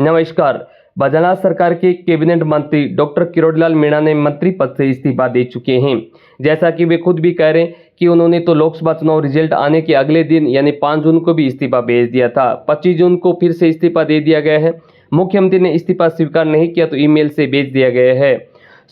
नमस्कार। बद्रीनाथ सरकार के कैबिनेट मंत्री डॉक्टर किरोड़ीलाल मीणा ने मंत्री पद से इस्तीफा दे चुके हैं। जैसा कि वे खुद भी कह रहे हैं कि उन्होंने तो लोकसभा चुनाव रिजल्ट आने के अगले दिन यानी 5 जून को भी इस्तीफा भेज दिया था। 25 जून को फिर से इस्तीफा दे दिया गया है। मुख्यमंत्री ने इस्तीफा स्वीकार नहीं किया तो ईमेल से भेज दिया गया है।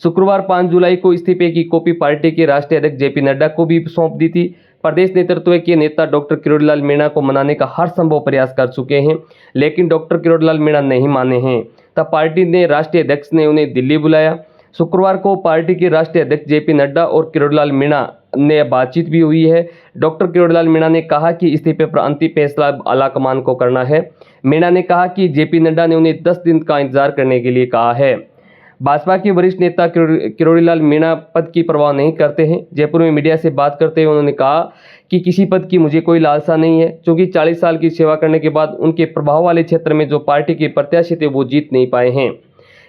शुक्रवार 5 जुलाई को इस्तीफे की कॉपी पार्टी के राष्ट्रीय अध्यक्ष जेपी नड्डा को भी सौंप दी थी। प्रदेश नेतृत्व के नेता डॉक्टर किरोड़ीलाल मीणा को मनाने का हर संभव प्रयास कर चुके हैं, लेकिन डॉक्टर किरोड़ीलाल मीणा नहीं माने हैं। तब पार्टी ने राष्ट्रीय अध्यक्ष ने उन्हें दिल्ली बुलाया। शुक्रवार को पार्टी के राष्ट्रीय अध्यक्ष जेपी नड्डा और किरोड़ीलाल मीणा ने बातचीत भी हुई है। डॉक्टर किरोड़ीलाल मीणा ने कहा कि इस्तीफे पर अंतिम फैसला आलाकमान को करना है। मीणा ने कहा कि जेपी नड्डा ने उन्हें 10 दिन का इंतजार करने के लिए कहा है। भाजपा के वरिष्ठ नेता किरोड़ीलाल मीणा पद की परवाह नहीं करते हैं। जयपुर में मीडिया से बात करते हुए उन्होंने कहा कि किसी पद की मुझे कोई लालसा नहीं है, क्योंकि 40 साल की सेवा करने के बाद उनके प्रभाव वाले क्षेत्र में जो पार्टी के प्रत्याशी थे वो जीत नहीं पाए हैं।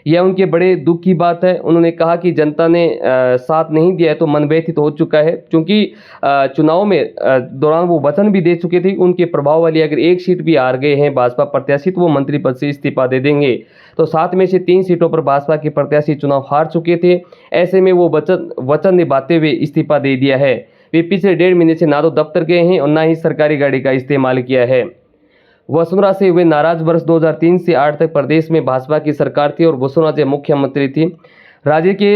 यह उनके बड़े दुख की बात है। उन्होंने कहा कि जनता ने साथ नहीं दिया है तो मन व्यथित हो चुका है, क्योंकि चुनाव में दौरान वो वचन भी दे चुके थे। उनके प्रभाव वाली अगर एक सीट भी हार गए हैं भाजपा प्रत्याशी तो वो मंत्री पद से इस्तीफा दे देंगे। तो 7 में से 3 सीटों पर भाजपा के प्रत्याशी चुनाव हार चुके थे। ऐसे में वो वचन निभाते हुए इस्तीफा दे दिया है। वे पिछले 1.5 महीने से ना तो दफ्तर गए हैं और ना ही सरकारी गाड़ी का इस्तेमाल किया है। वसुंधरा से वे नाराज। वर्ष 2003 से 8 तक प्रदेश में भाजपा की सरकार थी और वसुंधरा से मुख्यमंत्री थी। राज्य के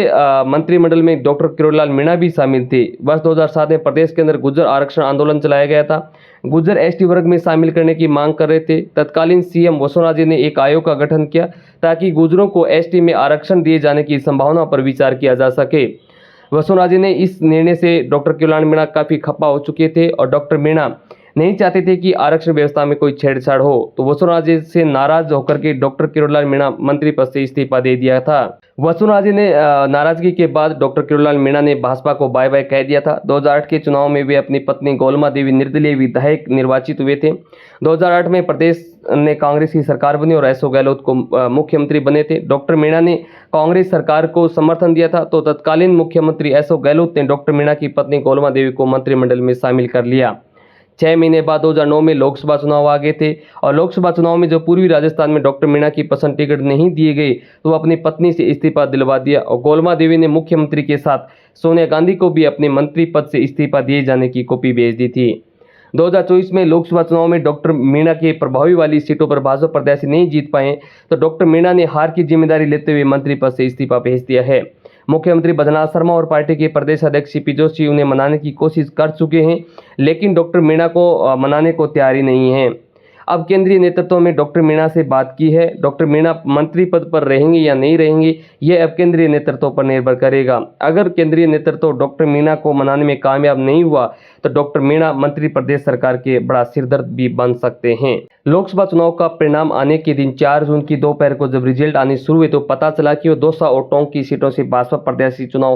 मंत्रिमंडल में डॉक्टर किरोड़ीलाल मीणा भी शामिल थे। वर्ष 2007 में प्रदेश के अंदर गुर्जर आरक्षण आंदोलन चलाया गया था। गुर्जर एसटी वर्ग में शामिल करने की मांग कर रहे थे। तत्कालीन सीएम वसुंधरा जी ने एक आयोग का गठन किया ताकि गुर्जरों को एसटी में आरक्षण दिए जाने की संभावना पर विचार किया जा सके। वसुंधरा जी ने इस निर्णय से डॉक्टर किरोड़ीलाल मीणा काफी खफा हो चुके थे और डॉक्टर मीणा नहीं चाहते थे कि आरक्षण व्यवस्था में कोई छेड़छाड़ हो। तो वसुंधरा जी से नाराज होकर के डॉक्टर किरोड़ीलाल मीणा मंत्री पद से इस्तीफा दे दिया था। वसुंधरा जी ने नाराजगी के बाद डॉक्टर किरोड़ीलाल मीणा ने भाजपा को बाय बाय कह दिया था। 2008 के चुनाव में वे अपनी पत्नी गोलमा देवी निर्दलीय विधायक निर्वाचित हुए थे। 2008 में प्रदेश ने कांग्रेस की सरकार बनी और अशोक गहलोत को मुख्यमंत्री बने थे। डॉक्टर मीणा ने कांग्रेस सरकार को समर्थन दिया था, तो तत्कालीन मुख्यमंत्री अशोक गहलोत ने डॉक्टर मीणा की पत्नी गोलमा देवी को मंत्रिमंडल में शामिल कर लिया। 6 महीने बाद 2009 में लोकसभा चुनाव आ गए थे और लोकसभा चुनाव में जो पूर्वी राजस्थान में डॉक्टर मीणा की पसंद टिकट नहीं दिए गए तो वो अपनी पत्नी से इस्तीफा दिलवा दिया और गोलमा देवी ने मुख्यमंत्री के साथ सोनिया गांधी को भी अपने मंत्री पद से इस्तीफा दिए जाने की कॉपी भेज दी थी। 2024 में लोकसभा चुनाव में डॉक्टर मीणा के प्रभावी वाली सीटों पर भाजपा प्रत्याशी नहीं जीत पाए तो डॉक्टर मीणा ने हार की जिम्मेदारी लेते हुए मंत्री पद से इस्तीफा भेज दिया है। मुख्यमंत्री बद्रीनाथ शर्मा और पार्टी के प्रदेश अध्यक्ष सीपी जोशी उन्हें मनाने की कोशिश कर चुके हैं, लेकिन डॉक्टर मीणा को मनाने को तैयार ही नहीं है। अब केंद्रीय नेतृत्व में डॉक्टर मीणा से बात की है। डॉक्टर मीणा मंत्री पद पर रहेंगे या नहीं रहेंगे यह अब केंद्रीय नेतृत्व पर निर्भर करेगा। अगर केंद्रीय नेतृत्व डॉक्टर मीणा को मनाने में कामयाब नहीं हुआ तो डॉक्टर मीणा मंत्री प्रदेश सरकार के बड़ा सिरदर्द भी बन सकते हैं। लोकसभा चुनाव का परिणाम आने के दिन 4 जून की दोपहर को जब रिजल्ट आने शुरू हुए तो पता चला कि वो दौसा और टोंक की सीटों से भाजपा प्रत्याशी चुनाव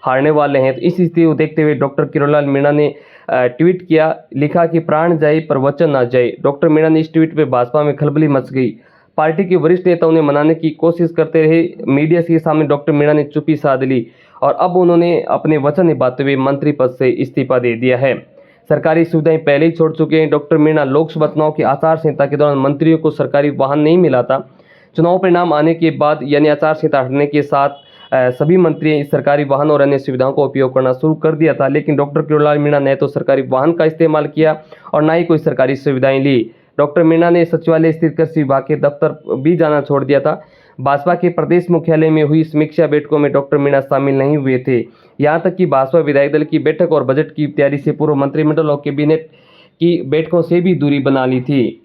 हारने वाले हैं। तो इस स्थिति को देखते हुए डॉक्टर किरोड़ीलाल मीणा ने ट्वीट किया, लिखा कि प्राण जाए पर वचन ना जाए। डॉक्टर मीणा ने इस ट्वीट पर भाजपा में खलबली मच गई। पार्टी के वरिष्ठ नेता उन्हें मनाने की कोशिश करते रहे। मीडिया के सामने डॉक्टर मीणा ने चुप्पी साध ली और अब उन्होंने अपने वचन निभाते हुए मंत्री पद से इस्तीफा दे दिया है। सरकारी सुविधाएं पहले ही छोड़ चुके हैं। डॉक्टर मीणा लोकसभा चुनाव की आचार संहिता के दौरान मंत्रियों को सरकारी वाहन नहीं मिला था। चुनाव परिणाम आने के बाद यानी आचार संहिता हटने के साथ सभी मंत्री इस सरकारी वाहन और अन्य सुविधाओं का उपयोग करना शुरू कर दिया था, लेकिन डॉक्टर किरोड़ीलाल मीणा ने तो सरकारी वाहन का इस्तेमाल किया और ना ही कोई सरकारी सुविधाएं ली। डॉक्टर मीणा ने सचिवालय स्थित कृषि विभाग के दफ्तर भी जाना छोड़ दिया था। भाजपा के प्रदेश मुख्यालय में हुई समीक्षा बैठकों में डॉक्टर मीणा शामिल नहीं हुए थे। यहाँ तक कि भाजपा विधायक दल की बैठक और बजट की तैयारी से पूर्व मंत्रिमंडल और कैबिनेट की बैठकों से भी दूरी बना ली थी।